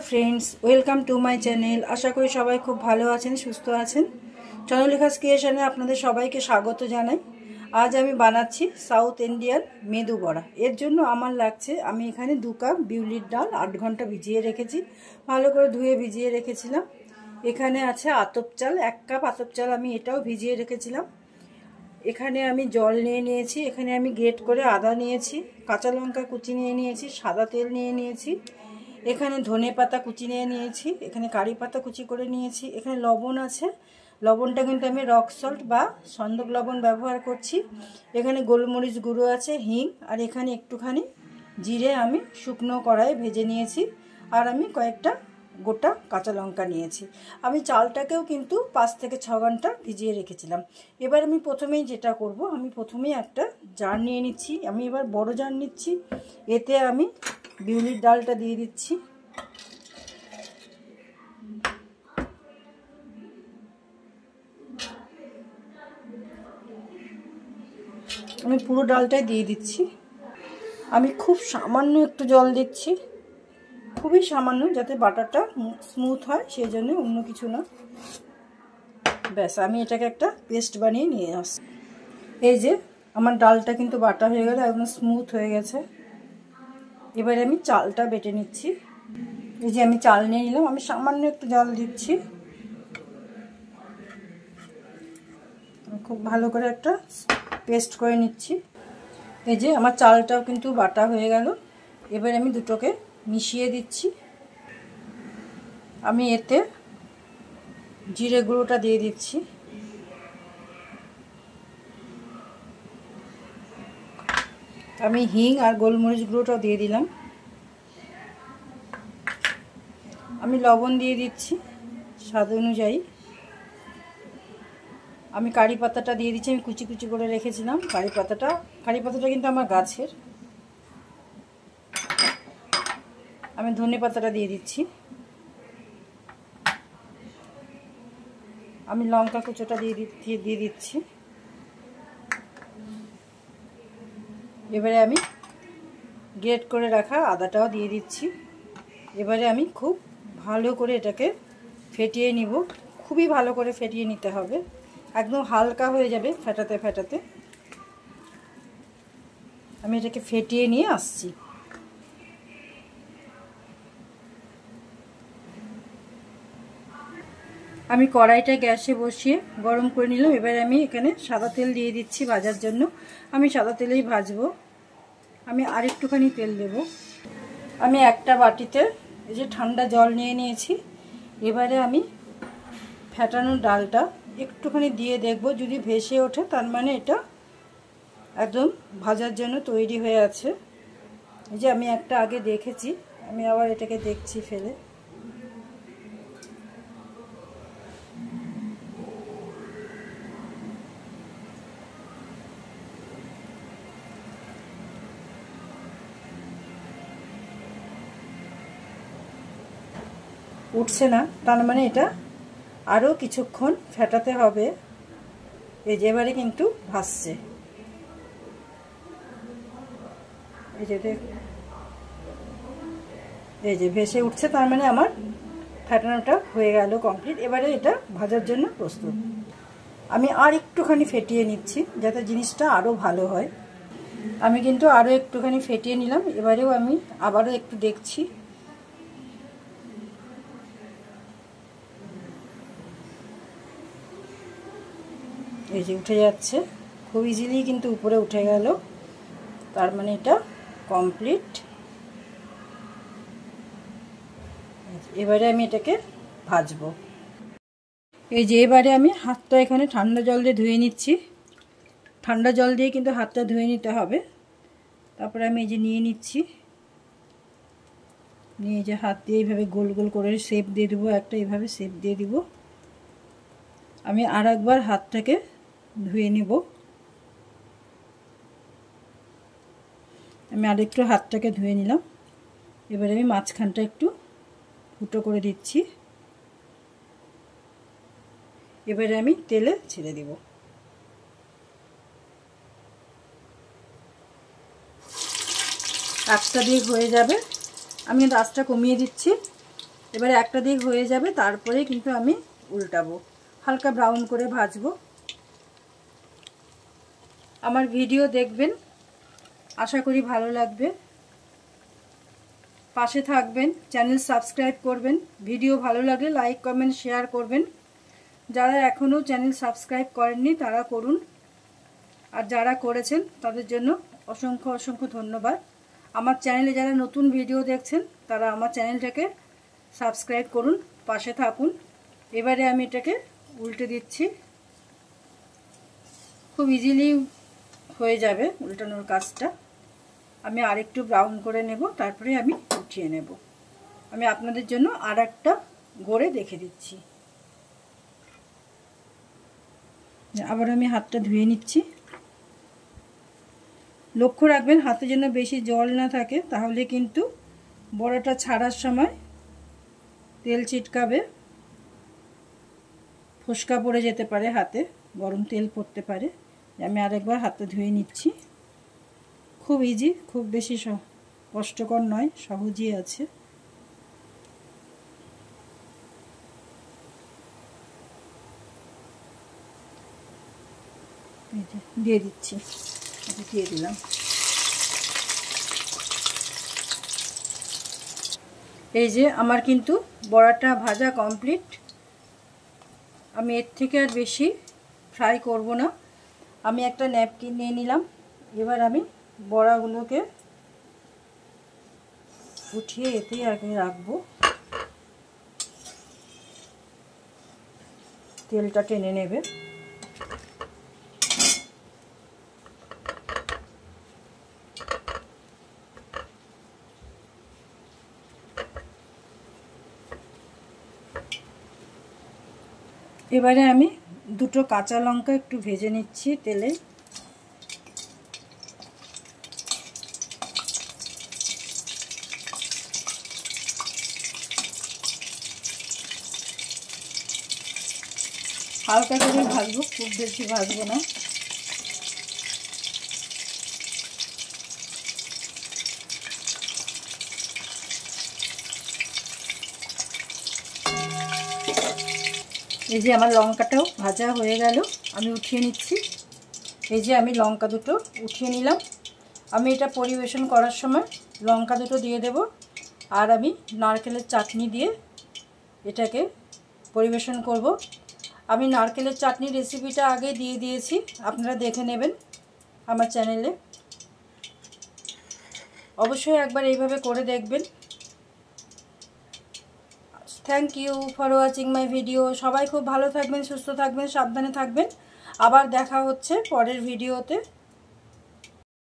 Friends welcome to my channel. आशा करी सबाई खूब भालो आছেন সুস্থ আছেন। চন্দ্রলেখা ক্রিয়েশনে আপনাদের সবাইকে স্বাগত জানাই। आज আমি বানাচ্ছি সাউথ ইন্ডিয়ান মেদু বড়া। এর জন্য আমার লাগছে আমি এখানে 2 কাপ বিউলির ডাল 8 ঘন্টা ভিজিয়ে রেখেছি, ভালো করে ধুয়ে ভিজিয়ে রেখেছিলাম। এখানে আছে আতপ চাল 1 কাপ আতপ চাল, আমি এটাও ভিজিয়ে রেখেছিলাম। এখানে আমি জল নিয়ে নিয়েছি, এখানে আমি গ্রেট করে আদা নিয়েছি, কাঁচা লঙ্কা কুচি নিয়ে নিয়েছি, সাদা তেল নিয়ে নিয়েছি, এখানে ধনে পাতা কুচি নিয়ে নিয়েছি, এখানে কারি পাতা কুচি করে নিয়েছি, এখানে লবণ আছে, লবণটা কিন্তু আমি রক সল্ট বা সন্দক লবণ ব্যবহার করছি। এখানে গোলমরিচ গুঁড়ো আছে, হিং, আর এখানে একটুখানি জিরে আমি শুকনো কড়াইয়ে ভেজে নিয়েছি, আর আমি কয়েকটা গোটা কাঁচা লঙ্কা নিয়েছি। আমি চালটাকেও কিন্তু 5 থেকে 6 ঘন্টা ভিজিয়ে রেখেছিলাম। এবার আমি প্রথমেই যেটা করব, আমি প্রথমেই একটা জার নিয়ে নিচ্ছি। আমি এবার বড় জার নিচ্ছি, এতে আমি বিউলির ডালটা দিয়ে দিচ্ছি। আমি পুরো ডালটাই দিয়ে দিচ্ছি। আমি খুব সামান্য একটু জল দিচ্ছি, খুবই সামান্য, যাতে বাটারটা স্মুথ হয়, সেই জন্য, অন্য কিছু না। ব্যাস, আমি এটাকে একটা পেস্ট বানিয়ে নিয়ে আসছি। এই যে আমার ডালটা কিন্তু বাটা হয়ে গেল, একদম স্মুথ হয়ে গেছে। এবারে আমি চালটা বেটে নিচ্ছি। এই যে আমি চাল নিয়ে নিলাম, আমি সামান্য একটু জল দিচ্ছি, খুব ভালো করে একটা পেস্ট করে নিচ্ছি। এই যে আমার চালটাও কিন্তু বাটা হয়ে গেল। এবার আমি দুটোকে মিশিয়ে দিচ্ছি। আমি এতে জিরে গুঁড়োটা দিয়ে দিচ্ছি, আমি হিং আর গোলমরিচ গুঁড়োটাও দিয়ে দিলাম, আমি লবণ দিয়ে দিচ্ছি স্বাদ অনুযায়ী, আমি কারি পাতাটা দিয়ে দিচ্ছি, আমি কুচি কুচি করে রেখেছিলাম কারি পাতাটা কিন্তু আমার গাছের। আমি ধনে পাতাটা দিয়ে দিচ্ছি, আমি লঙ্কা কুচোটা দিয়ে দিচ্ছি। এবারে আমি গ্রেট করে রাখা আদাটাও দিয়ে দিচ্ছি। এবারে আমি খুব ভালো করে এটাকে ফেটিয়ে নিব, খুবই ভালো করে ফেটিয়ে নিতে হবে, একদম হালকা হয়ে যাবে ফেটাতে ফেটাতে। আমি এটাকে ফেটিয়ে নিয়ে আসছি। আমি কড়াইটা গ্যাসে বসিয়ে গরম করে নিলাম। এবারে আমি এখানে সাদা তেল দিয়ে দিচ্ছি ভাজার জন্য। আমি সাদা তেলেই ভাজবো। আমি আর একটুখানি তেল দেব। আমি একটা বাটিতে এই যে ঠান্ডা জল নিয়ে নিয়েছি। এবারে আমি ফেটানো ডালটা একটুখানি দিয়ে দেখব, যদি ভেসে ওঠে তার মানে এটা একদম ভাজার জন্য তৈরি হয়ে আছে। এই যে আমি একটা আগে দেখেছি, আমি আবার এটাকে দেখছি ফেলে। উঠছে না, তার মানে এটা আরও কিছুক্ষণ ফেটাতে হবে। এই যে এবারে কিন্তু ভাসছে, এই যে ভেসে উঠছে, তার মানে আমার ফেটানোটা হয়ে গেল কমপ্লিট। এবারে এটা ভাজার জন্য প্রস্তুত। আমি আর একটুখানি ফেটিয়ে নিচ্ছি যাতে জিনিসটা আরও ভালো হয়। আমি কিন্তু আরও একটুখানি ফেটিয়ে নিলাম। এবারেও আমি আবারও একটু দেখছি। এই যে উঠে যাচ্ছে, খুব ইজিলি কিন্তু উপরে উঠে গেল, তার মানে এটা কমপ্লিট। এবারে আমি এটাকে ভাজবো। এই যে এবারে আমি হাতটা এখানে ঠান্ডা জল দিয়ে ধুয়ে নিচ্ছি। ঠান্ডা জল দিয়ে কিন্তু হাতটা ধুয়ে নিতে হবে। তারপরে আমি এই যে নিয়ে নিচ্ছি, নিয়ে যে হাত দিয়ে এইভাবে গোল গোল করে শেপ দিয়ে দেবো, একটা এইভাবে শেপ দিয়ে দিব। আমি আর একবার হাতটাকে ধুয়ে নিব। আমি আরেকটু হাতটাকে ধুয়ে নিলাম। এবারে আমি মাঝখানটা একটু ফুটো করে দিচ্ছি। এবারে আমি তেলে ছেড়ে দিব। আঁচটা দিয়ে হয়ে যাবে। আমি আঁচটা কমিয়ে দিচ্ছি। এবারে একটা দিক হয়ে যাবে, তারপরে কিন্তু আমি উল্টাবো, হালকা ব্রাউন করে ভাজবো। আমার ভিডিও দেখবেন, আশা করি ভালো লাগবে। পাশে থাকবেন, চ্যানেল সাবস্ক্রাইব করবেন, ভিডিও ভালো লাগলে লাইক কমেন্ট শেয়ার করবেন। যারা এখনও চ্যানেল সাবস্ক্রাইব করেননি তারা করুন, আর যারা করেছেন তাদের জন্য অসংখ্য অসংখ্য ধন্যবাদ। আমার চ্যানেলে যারা নতুন ভিডিও দেখছেন তারা আমার চ্যানেলটাকে সাবস্ক্রাইব করুন, পাশে থাকুন। এবারে আমি এটাকে উল্টে দিচ্ছি, খুব ইজিলি হয়ে যাবে উল্টানোর কাজটা। আমি আরেকটু ব্রাউন করে নেব, তারপরে আমি উঠিয়ে নেব। আমি আপনাদের জন্য আর একটা গড়ে দেখে দিচ্ছি। আবার আমি হাতটা ধুয়ে নিচ্ছি। লক্ষ্য রাখবেন হাতে যেন বেশি জল না থাকে, তাহলে কিন্তু বড়াটা ছাড়ার সময় তেল ছিটকাবে, ফোসকা পড়ে যেতে পারে, হাতে গরম তেল পড়তে পারে। আমি আরেকবার হাতটা ধুয়ে নিচ্ছি। খুব ইজি, খুব বেশি কষ্টকর নয়, সহজই আছে। দিয়ে দিচ্ছি, দিয়ে দিলাম। এই যে আমার কিন্তু বড়াটা ভাজা কমপ্লিট। আমি এর থেকে আর বেশি ফ্রাই করব না। আমি একটা ন্যাপকিন নিয়ে নিলাম। এবার আমি বড়াগুলোকে উঠিয়ে এতেই আগে রাখবো, তেলটা টেনে নেবে। এবারে আমি দুটো কাঁচা লঙ্কা একটু ভেজে নিচ্ছি তেলে। হালকা করে ভাজবো, খুব বেশি ভাজবো না। এই যে আমার লঙ্কাটাও ভাজা হয়ে গেল, আমি উঠিয়ে নিচ্ছি। এই যে আমি লঙ্কা দুটো উঠিয়ে নিলাম। আমি এটা পরিবেশন করার সময় লঙ্কা দুটো দিয়ে দেব, আর আমি নারকেলের চাটনি দিয়ে এটাকে পরিবেশন করব। আমি নারকেলের চাটনির রেসিপিটা আগে দিয়ে দিয়েছি, আপনারা দেখে নেবেন আমার চ্যানেলে। অবশ্যই একবার এইভাবে করে দেখবেন। Thank you for watching my video. সবাই খুব ভালো থাকবেন, সুস্থ থাকবেন, সাবধানে থাকবেন। আবার দেখা হচ্ছে পরের ভিডিওতে।